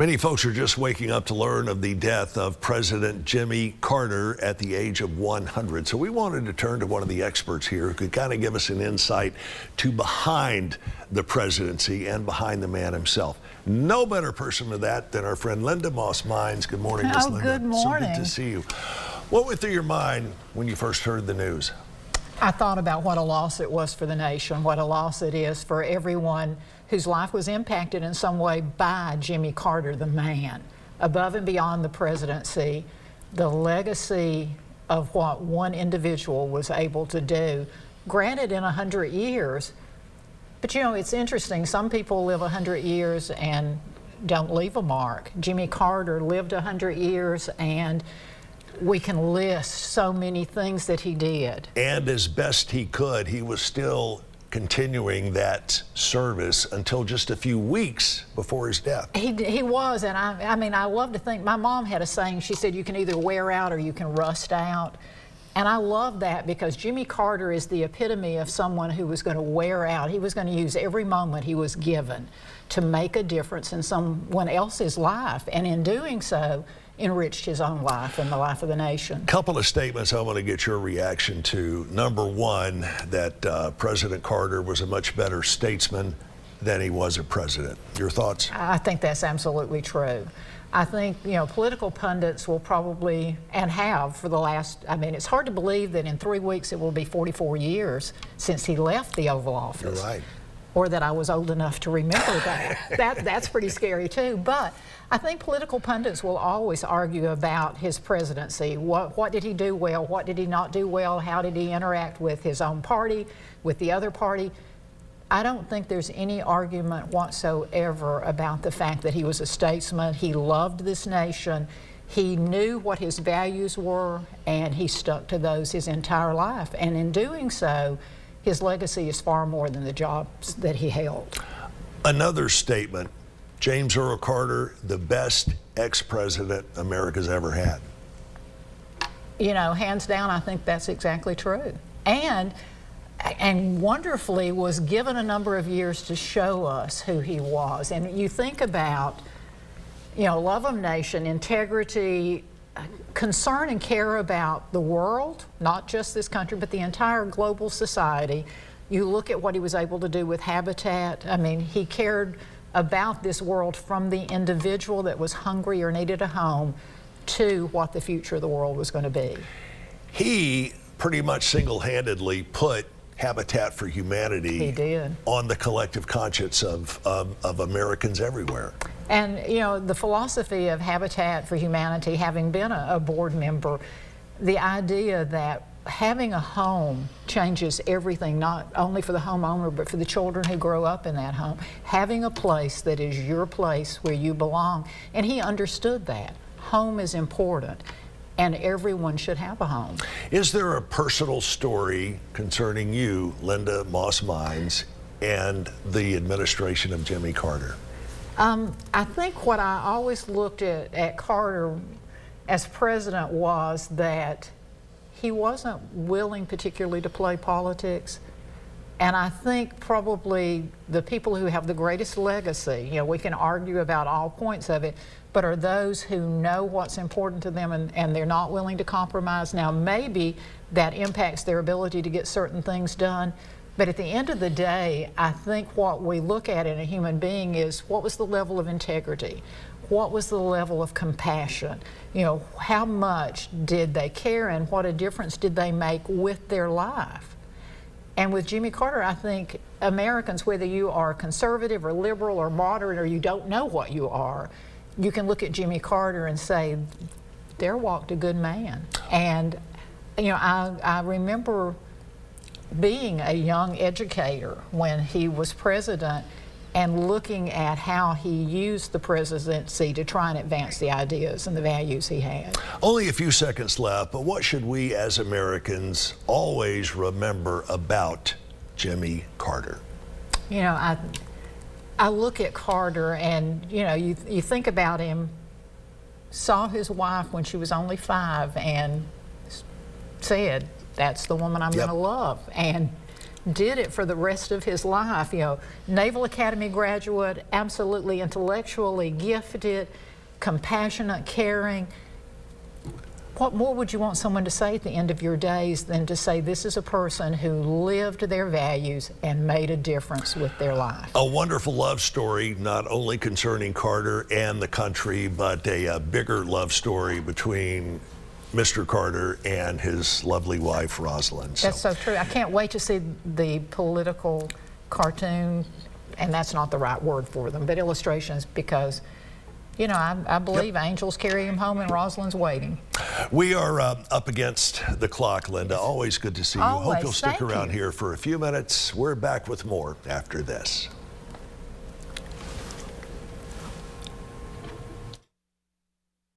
Many folks are just waking up to learn of the death of President Jimmy Carter at the age of 100. So we wanted to turn to one of the experts here who could kind of give us an insight to behind the presidency and behind the man himself. No better person for that than our friend Linda Moss-Mines. Good morning, Miss Linda. Good morning. So good to see you. What went through your mind when you first heard the news? I thought about what a loss it was for the nation, what a loss it is for everyone whose life was impacted in some way by Jimmy Carter, the man. Above and beyond the presidency, the legacy of what one individual was able to do, granted in 100 years, but you know, it's interesting, some people live 100 years and don't leave a mark. Jimmy Carter lived 100 years and we can list so many things that he did. And as best he could, he was still continuing that service until just a few weeks before his death. He was, and I mean, I love to think, my mom had a saying, she said, you can either wear out or you can rust out. And I love that because Jimmy Carter is the epitome of someone who was going to wear out. He was going to use every moment he was given to make a difference in someone else's life, and in doing so, enriched his own life and the life of the nation. Couple of statements I want to get your reaction to. Number one, that President Carter was a much better statesman than he was a president. Your thoughts? I think that's absolutely true. I think, you know, political pundits will probably, and have for the last, I mean, it's hard to believe that in 3 weeks it will be 44 years since he left the Oval Office. You're right. Or that I was old enough to remember that. That's pretty scary too. But I think political pundits will always argue about his presidency. What did he do well? What did he not do well? How did he interact with his own party, with the other party? I don't think there's any argument whatsoever about the fact that he was a statesman. He loved this nation. He knew what his values were, and he stuck to those his entire life. And in doing so, his legacy is far more than the jobs that he held. Another statement, James Earl Carter, the best ex-president America's ever had. You know, hands down, I think that's exactly true. And wonderfully was given a number of years to show us who he was. And you think about, you know, love of nation, integrity, concern and care about the world, not just this country, but the entire global society. You look at what he was able to do with Habitat. I mean, he cared about this world from the individual that was hungry or needed a home to what the future of the world was going to be. He pretty much single-handedly put Habitat for Humanity on the collective conscience of Americans everywhere. And, you know, the philosophy of Habitat for Humanity, having been a board member, the idea that having a home changes everything, not only for the homeowner, but for the children who grow up in that home. Having a place that is your place where you belong. And he understood that. Home is important, and everyone should have a home. Is there a personal story concerning you, Linda Moss-Mines, and the administration of Jimmy Carter? I think what I always looked at Carter as president was that he wasn't willing particularly to play politics. And I think probably the people who have the greatest legacy, you know, we can argue about all points of it, but are those who know what's important to them and they're not willing to compromise. Now, maybe that impacts their ability to get certain things done, but at the end of the day, I think what we look at in a human being is what was the level of integrity? What was the level of compassion? You know, how much did they care and what a difference did they make with their life? And with Jimmy Carter, I think Americans, whether you are conservative or liberal or moderate or you don't know what you are, you can look at Jimmy Carter and say, there walked a good man. And, you know, I remember being a young educator when he was president and looking at how he used the presidency to try and advance the ideas and the values he had. Only a few seconds left, but what should we as Americans always remember about Jimmy Carter? You know, I look at Carter and, you know, you think about him, saw his wife when she was only 5 and said, that's the woman I'm going to love. And did it for the rest of his life. You know, Naval Academy graduate, absolutely intellectually gifted, compassionate, caring. What more would you want someone to say at the end of your days than to say this is a person who lived their values and made a difference with their life? A wonderful love story, not only concerning Carter and the country, but a bigger love story between Mr. Carter and his lovely wife, Rosalind. That's so true. I can't wait to see the political cartoon, and that's not the right word for them, but illustrations, because, you know, I believe angels carry him home and Rosalind's waiting. We are up against the clock, Linda. Always good to see you. Always. Hope you'll stick Thank around you. here for a few minutes. We're back with more after this.